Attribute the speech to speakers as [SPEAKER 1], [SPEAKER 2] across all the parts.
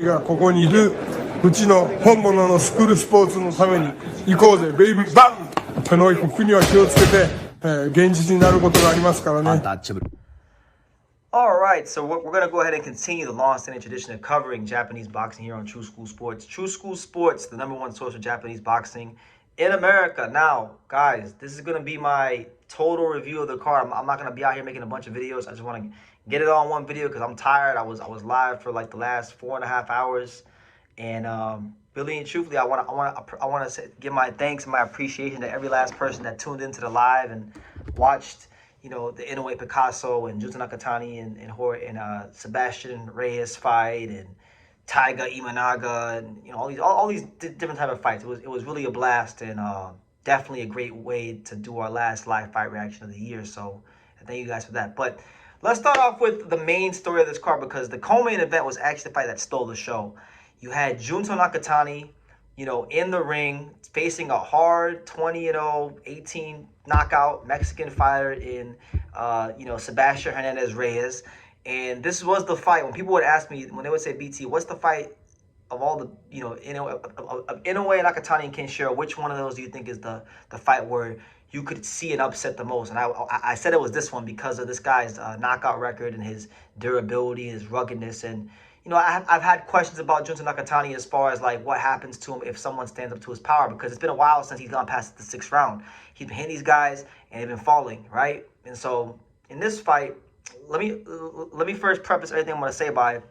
[SPEAKER 1] がここにいるうちの本物のスクールスポーツのために行こうぜベイビーバン手の服には気をつけて、現実になることがありますからね。
[SPEAKER 2] Alright, so we're going to go ahead and continue the long-standing tradition of covering Japanese boxing here on True School Sports. True School Sports, the #1 source of Japanese boxing in America. Now, guys, this is going to be my total review of the card. I'm not going to be out here making a bunch of videos. I just want to get it all in one video because I'm tired. I was live for like the last 4.5 hours. And really and truthfully, I want to give my thanks and my appreciation to every last person that tuned into the live and watched, you know, the Inoue Picasso and Junto Nakatani and Sebastian Reyes fight and Taiga Imanaga and, you know, all these different type of fights. It was really a blast and definitely a great way to do our last live fight reaction of the year. So thank you guys for that. But let's start off with the main story of this card because the co-main event was actually the fight that stole the show. You had Junto Nakatani, you know, in the ring, facing a hard 20-0, 18 knockout Mexican fighter in, you know, Sebastian Hernandez Reyes. And this was the fight. When people would ask me, when they would say, BT, what's the fight of all the, you know, Inoue-Nakatani and Kenshiro, which one of those do you think is the fight where you could see an upset the most? And I said it was this one because of this guy's knockout record and his durability, his ruggedness, and you know, I've had questions about Junto Nakatani as far as like what happens to him if someone stands up to his power because it's been a while since he's gone past the 6th round. He's been hitting these guys and they've been falling, right? And so in this fight, let me first preface everything I'm going to say by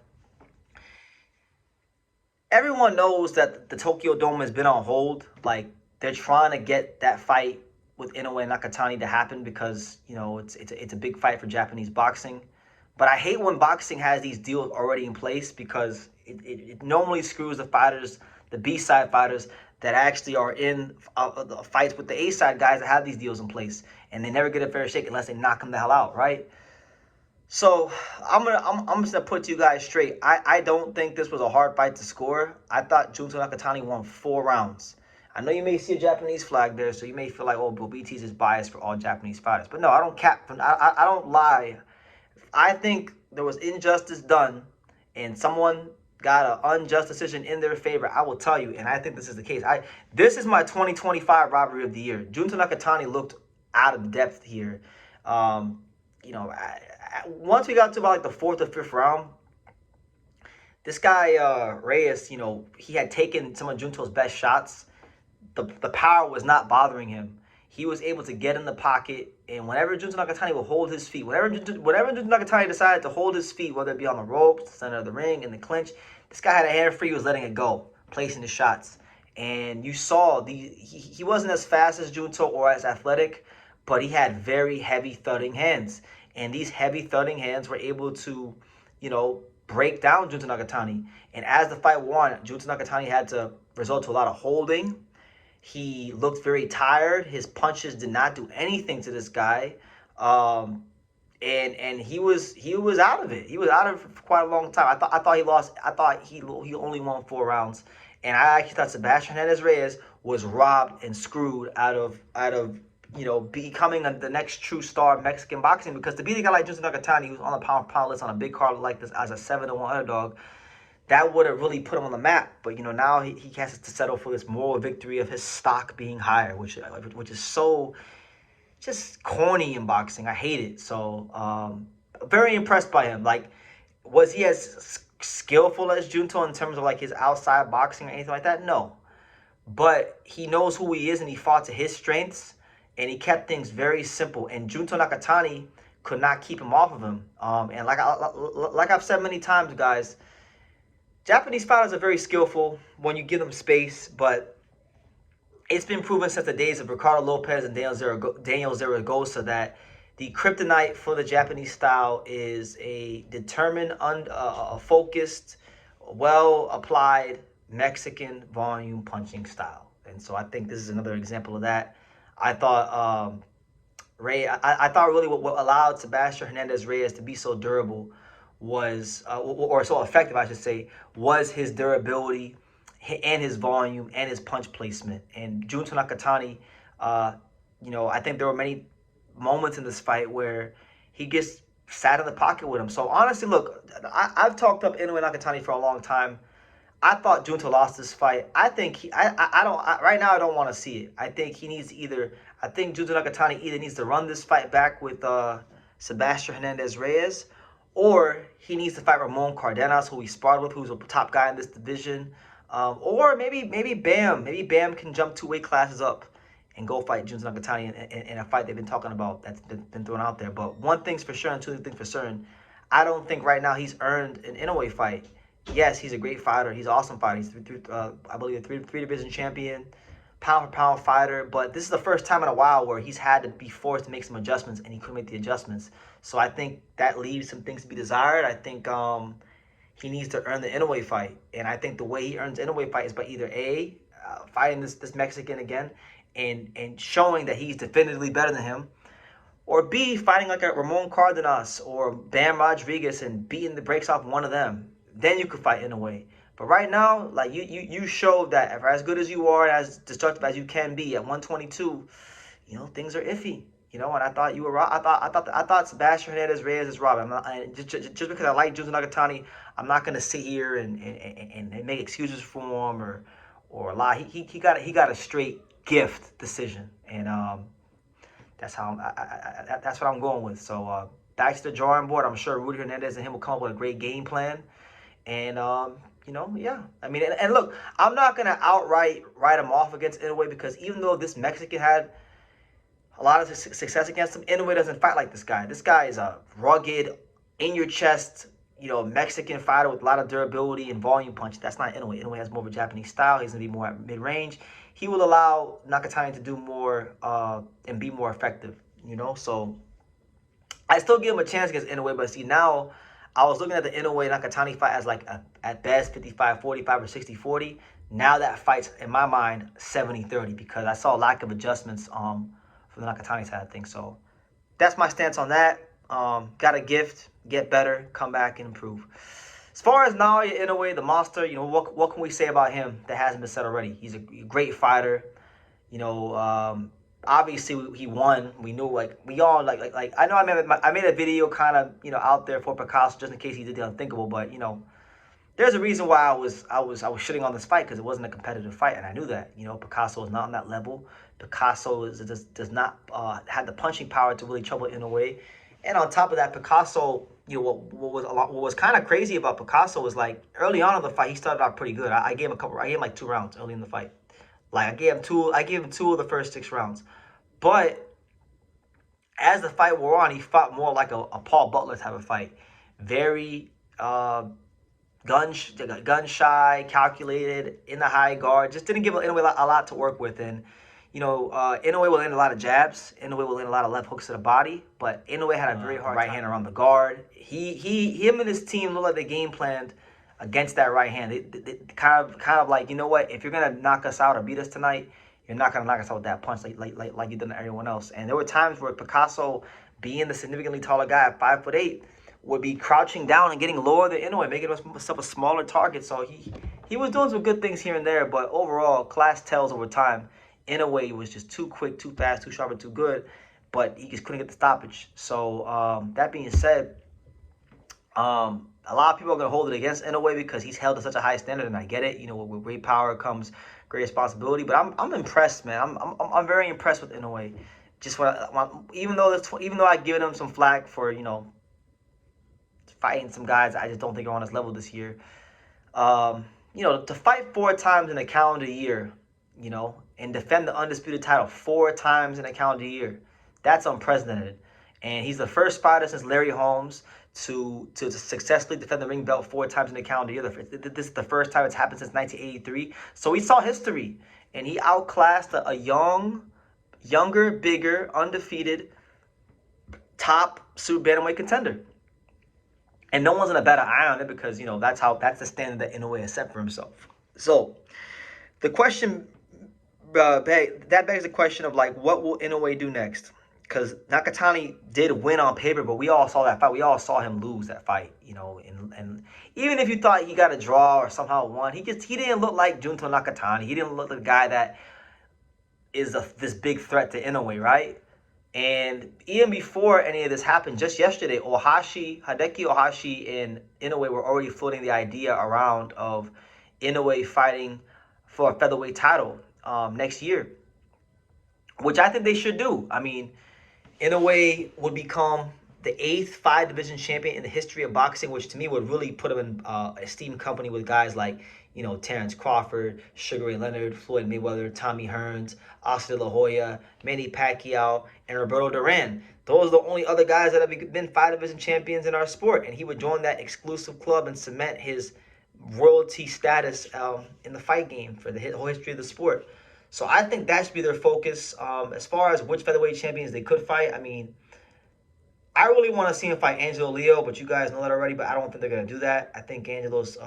[SPEAKER 2] everyone knows that the Tokyo Dome has been on hold. Like they're trying to get that fight with Inoue and Nakatani to happen because, you know, it's a big fight for Japanese boxing. But I hate when boxing has these deals already in place because it normally screws the fighters, the B-side fighters that actually are in the fights with the A-side guys that have these deals in place. And they never get a fair shake unless they knock them the hell out, right? So I'm just gonna put you guys straight. I don't think this was a hard fight to score. I thought Junto Nakatani won 4 rounds. I know you may see a Japanese flag there, so you may feel like, oh, BT's is biased for all Japanese fighters. But no, I don't cap. I don't lie. I think there was injustice done and someone got an unjust decision in their favor. I will tell you, and I think this is the case. This is my 2025 robbery of the year. Junto Nakatani looked out of depth here. You know, once we got to about like the 4th or 5th round, this guy Reyes, you know, he had taken some of Junto's best shots. The power was not bothering him. He was able to get in the pocket, and whenever Junto Nakatani would hold his feet, whenever Junto Nakatani decided to hold his feet, whether it be on the ropes, the center of the ring, in the clinch, this guy had a hand free, he was letting it go, placing the shots. And you saw, he wasn't as fast as Junto or as athletic, but he had very heavy thudding hands. And these heavy thudding hands were able to, you know, break down Junto Nakatani. And as the fight won, Junto Nakatani had to resort to a lot of holding. He looked very tired. His punches did not do anything to this guy, and he was out of it. He was out of it for quite a long time. I thought he lost. I thought he only won 4 rounds, and I actually thought Sebastian Hernandez Reyes was robbed and screwed out of you know, becoming the next true star of Mexican boxing, because to beat a guy like Junto Nakatani, who's on the pound list on a big card like this as a 7-1 underdog, that would have really put him on the map. But, you know, now he has to settle for this moral victory of his stock being higher, which is so just corny in boxing. I hate it. So, very impressed by him. Like, was he as skillful as Junto in terms of, like, his outside boxing or anything like that? No. But he knows who he is, and he fought to his strengths, and he kept things very simple. And Junto Nakatani could not keep him off of him. And like I've said many times, guys, Japanese fighters are very skillful when you give them space, but it's been proven since the days of Ricardo Lopez and Daniel Zaragoza that the kryptonite for the Japanese style is a determined, focused, well-applied Mexican volume punching style. And so I think this is another example of that. I thought I thought really what allowed Sebastian Hernandez Reyes to be so durable was, or so effective, I should say, was his durability and his volume and his punch placement. And Junto Nakatani, you know, I think there were many moments in this fight where he just sat in the pocket with him. So honestly, look, I've talked up Inoue-Nakatani for a long time. I thought Junto lost this fight. I think right now I don't want to see it. I think he needs to either. I think Junto Nakatani either needs to run this fight back with Sebastian Hernandez Reyes, or he needs to fight Ramon Cardenas, who he sparred with, who's a top guy in this division. Or maybe Bam can jump 2 weight classes up and go fight Junto Nakatani in a fight they've been talking about that's been thrown out there. But one thing's for sure and two things for certain, I don't think right now he's earned an Inoue fight. Yes, he's a great fighter. He's an awesome fighter. He's, I believe, a three division champion, pound for pound fighter. But this is the first time in a while where he's had to be forced to make some adjustments, and he couldn't make the adjustments. So I think that leaves some things to be desired. I think he needs to earn the Inoue fight, and I think the way he earns Inoue fight is by either A, fighting this Mexican again, and showing that he's definitively better than him, or B, fighting like a Ramon Cardenas or Bam Rodriguez and beating the brakes off one of them. Then you could fight Inoue. But right now, like you showed that if as good as you are, as destructive as you can be at 122, things are iffy. And I thought you were. I thought Sebastian Hernandez Reyes is robbed. Just because I like Junto Nakatani, I'm not gonna sit here and make excuses for him or lie. He got a straight gift decision, and that's how that's what I'm going with. So back to the drawing board. I'm sure Rudy Hernandez and him will come up with a great game plan. And, yeah. I mean, and look, I'm not going to outright write him off against Inoue because even though this Mexican had a lot of success against him, Inoue doesn't fight like this guy. This guy is a rugged, in-your-chest, Mexican fighter with a lot of durability and volume punch. That's not Inoue. Inoue has more of a Japanese style. He's going to be more at mid-range. He will allow Nakatani to do more and be more effective, So I still give him a chance against Inoue, but see, now I was looking at the Inoue-Nakatani fight as like at best 55-45 or 60-40. Now that fight's, in my mind, 70-30 because I saw a lack of adjustments from the Nakatani side of things. So that's my stance on that. Got a gift, get better, come back and improve. As far as Naoya Inoue, the monster, what can we say about him that hasn't been said already? He's a great fighter. Obviously he won. We knew, we all like I know I made a video kind of out there for Picasso just in case he did the unthinkable, but there's a reason why I was shitting on this fight because it wasn't a competitive fight, and I knew that. Picasso is not on that level. Picasso does not have the punching power to really trouble Inoue, and on top of that, Picasso, what was kind of crazy about Picasso was like early on in the fight he started out pretty good. I gave him like 2 rounds early in the fight. Like I gave him two of the first 6 rounds. But as the fight wore on, he fought more like a Paul Butler type of fight. Very gun shy, calculated, in the high guard. Just didn't give Inoue a lot to work with. And, Inoue will land a lot of jabs. Inoue will land a lot of left hooks to the body. But Inoue had a very hard right hand around the guard. Him and his team looked like they game planned against that right hand. They kind of like, if you're gonna knock us out or beat us tonight, you're not gonna knock us out with that punch like you done to everyone else. And there were times where Picasso, being the significantly taller guy at 5'8", would be crouching down and getting lower than Inoue, making himself a smaller target. So he was doing some good things here and there, but overall, class tells over time. Inoue was just too quick, too fast, too sharp, and too good, but he just couldn't get the stoppage. So that being said, a lot of people are going to hold it against Inoue because he's held to such a high standard, and I get it. With great power comes great responsibility. But I'm impressed, man. I'm very impressed with Inoue. Just even though I give him some flack for fighting some guys I just don't think are on his level this year. To fight 4 times in a calendar year, and defend the undisputed title 4 times in a calendar year, that's unprecedented. And he's the first fighter since Larry Holmes to successfully defend the ring belt 4 times in a calendar year. This is the first time it's happened since 1983. So he saw history, and he outclassed a younger, bigger, undefeated, top super bantamweight contender. And no one's in a better eye on it because, that's the standard that Inoue has set for himself. So the question, that begs the question of, what will Inoue do next? Because Nakatani did win on paper, but we all saw that fight. We all saw him lose that fight, and even if you thought he got a draw or somehow won, he didn't look like Junto Nakatani. He didn't look like the guy that is this big threat to Inoue, right? And even before any of this happened, just yesterday, Hideki Ohashi and Inoue were already floating the idea around of Inoue fighting for a featherweight title next year, which I think they should do. I mean, Inoue would become the 8th 5-division champion in the history of boxing, which to me would really put him in esteemed company with guys like, Terrence Crawford, Sugar Ray Leonard, Floyd Mayweather, Tommy Hearns, Oscar De La Hoya, Manny Pacquiao, and Roberto Duran. Those are the only other guys that have been 5-division champions in our sport, and he would join that exclusive club and cement his royalty status in the fight game for the whole history of the sport. So I think that should be their focus. As far as which featherweight champions they could fight, I mean, I really want to see him fight Angelo Leo, but you guys know that already. But I don't think they're gonna do that. I think Angelo's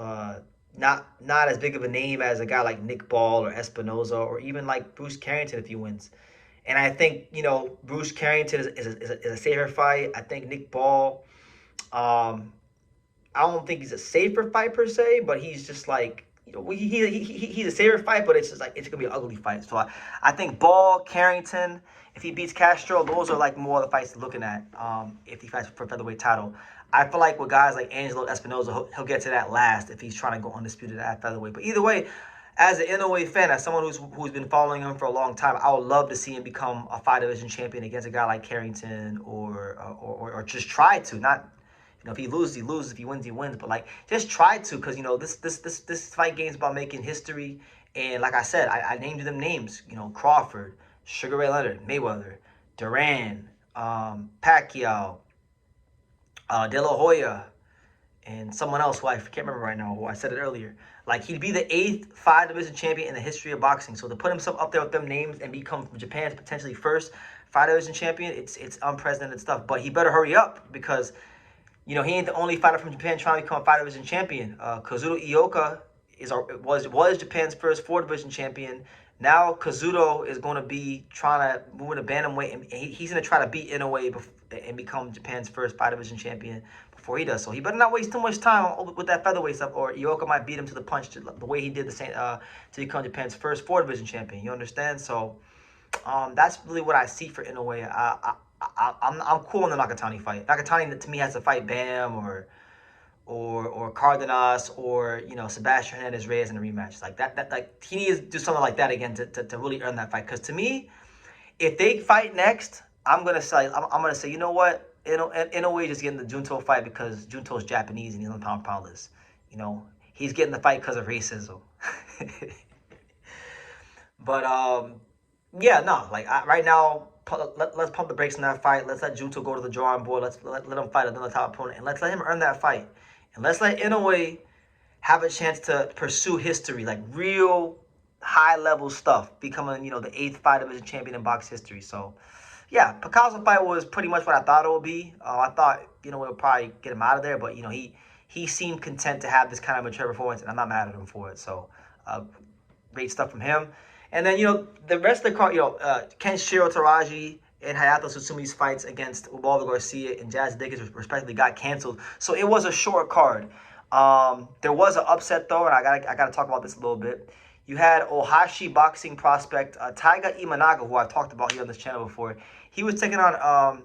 [SPEAKER 2] not as big of a name as a guy like Nick Ball or Espinoza or even like Bruce Carrington if he wins. And I think Bruce Carrington is a safer fight. I think Nick Ball, I don't think he's a safer fight per se, but he's just like he's a safer fight, but it's just like it's gonna be an ugly fight. So I think Ball, Carrington, if he beats Castro, those are like more of the fights looking at if he fights for a featherweight title. I feel like with guys like Angelo Espinoza, he'll get to that last if he's trying to go undisputed at featherweight. But either way, as an Inoue fan, as someone who's been following him for a long time, I would love to see him become a 5-division champion against a guy like Carrington, or just try to. Not, if he loses, he loses. If he wins, he wins. But like, just try to, because this fight game is about making history. And like I said, I named them names. Crawford, Sugar Ray Leonard, Mayweather, Duran, Pacquiao, De La Hoya, and someone else who I can't remember right now, who I said it earlier. Like, he'd be the 8th 5-division champion in the history of boxing. So to put himself up there with them names and become Japan's potentially first 5-division champion, it's unprecedented stuff. But he better hurry up, because he ain't the only fighter from Japan trying to become a 5-division champion. Kazuto Ioka was Japan's first 4-division champion. Now Kazuto is going to be trying to move into bantamweight, and he's going to try to beat Inoue and become Japan's first 5-division champion before he does. So he better not waste too much time with that featherweight stuff, or Ioka might beat him to the punch the way he did to become Japan's first 4-division champion. You understand? So that's really what I see for Inoue. I'm cool on the Nakatani fight. Nakatani to me has to fight Bam or Cardenas or Sebastian Hernandez Reyes in a rematch like that. Like, he needs to do something like that again to really earn that fight. Because to me, if they fight next, I'm gonna say you know what, Inoue just getting the Junto fight because Junto's Japanese and he's on the pound list. He's getting the fight because of racism. But yeah, no, like right now, let's pump the brakes on that fight. Let's let Junto go to the drawing board. Let's let him fight another top opponent, and let's let him earn that fight. And let's let Inoue have a chance to pursue history, like real high-level stuff, becoming, the 8th 5-division champion in box history. So, yeah, Picasso fight was pretty much what I thought it would be. I thought, it would probably get him out of there, but, he seemed content to have this kind of mature performance, and I'm not mad at him for it. So, great stuff from him. And then, the rest of the card, Kenshiro Taraji and Hayato Susumi's fights against Ubaldo Garcia and Jazz Dickens respectively got canceled. So it was a short card. There was an upset though, and I gotta talk about this a little bit. You had Ohashi boxing prospect Taiga Imanaga, who I've talked about here on this channel before. He was taking on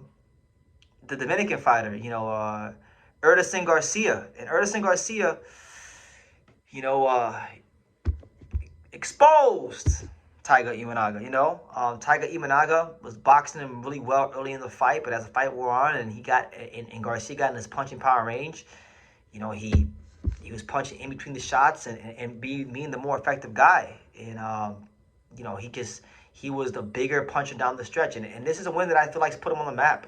[SPEAKER 2] the Dominican fighter, Eridson Garcia. And Eridson Garcia, exposed Taiga Imanaga. Taiga Imanaga was boxing him really well early in the fight, but as the fight wore on and Garcia got in his punching power range, he was punching in between the shots and being the more effective guy. And he was the bigger puncher down the stretch. And this is a win that I feel like put him on the map.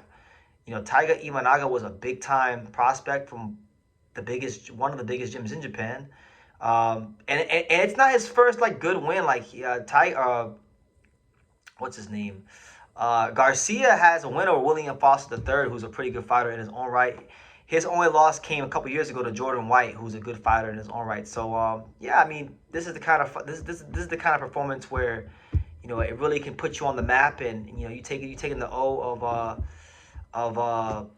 [SPEAKER 2] Taiga Imanaga was a big time prospect from one of the biggest gyms in Japan. And it's not his first good win. What's his name? Garcia has a win over William Foster III, who's a pretty good fighter in his own right. His only loss came a couple years ago to Jordan White, who's a good fighter in his own right. So yeah, I mean, this is the kind of performance where it really can put you on the map, and you taking the O of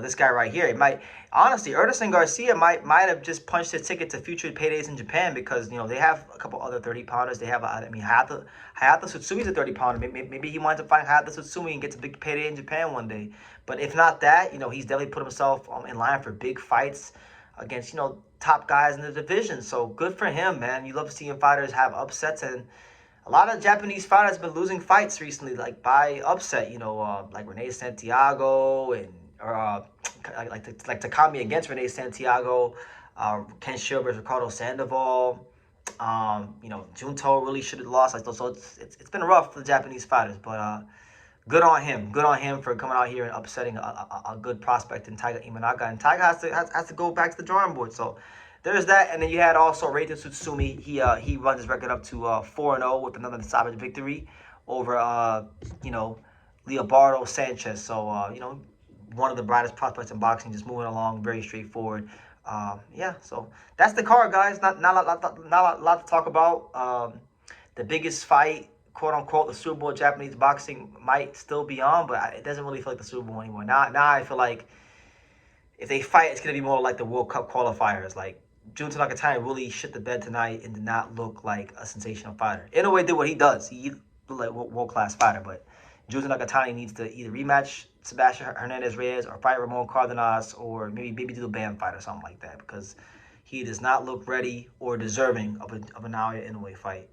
[SPEAKER 2] this guy right here. It might, honestly, Eridson Garcia might have just punched his ticket to future paydays in Japan, because they have a couple other 30-pounders. They have Hayato Sutsumi's a 30-pounder. Maybe he wants to find Hayato Sutsumi and gets a big payday in Japan one day. But if not that, he's definitely put himself in line for big fights. against, you know, top guys in the division. So good for him, man. You love seeing fighters have upsets, and a lot of Japanese fighters have been losing fights recently, like by upset, you know, like Rene Santiago and like Takami against Rene Santiago, Kenshiro versus Ricardo Sandoval. You know, Junto really should have lost. So it's been rough for the Japanese fighters, but good on him. Good on him for coming out here and upsetting a good prospect in Taiga Imanaga. And Taiga has to go back to the drawing board. So there's that. And then you had also Reita Tsutsumi. He runs his record up to 4-0 with another savage victory over you know, Leobardo Sanchez. So you know, one of the brightest prospects in boxing, just moving along very straightforward. Yeah, so that's the card, guys. Not a lot to talk about. The biggest fight, quote unquote, the Super Bowl Japanese boxing might still be on, but it doesn't really feel like the Super Bowl anymore. Now I feel like if they fight, it's gonna be more like the World Cup qualifiers. Like Junto Nakatani really shit the bed tonight and did not look like a sensational fighter. Inoue did what he does. He looked like a world-class fighter, but Junto Nakatani needs to either rematch Sebastian Hernandez Reyes or fight Ramon Cardenas, or maybe do a band fight or something like that, because he does not look ready or deserving of a Naoya Inoue fight,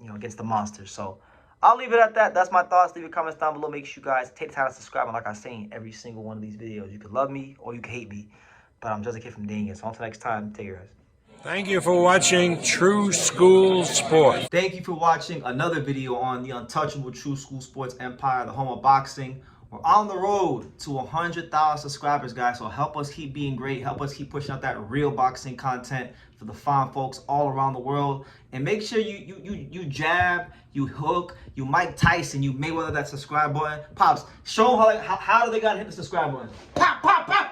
[SPEAKER 2] you know, against the monsters. So I'll leave it at that. That's my thoughts. Leave your comments down below. Make sure you guys take the time to subscribe. And like I say in every single one of these videos, you could love me or you could hate me, but I'm just a kid from Dang. So until next time, take care, guys.
[SPEAKER 3] Thank you for watching True School Sports.
[SPEAKER 4] Thank you for watching another video on the untouchable True School Sports Empire, the home of boxing. We're on the road to 100,000 subscribers, guys. So help us keep being great. Help us keep pushing out that real boxing content for the fine folks all around the world. And make sure you jab, you hook, you Mike Tyson, you Mayweather that subscribe button. Pops, show them how do they gotta hit the subscribe button. Pop, pop, pop.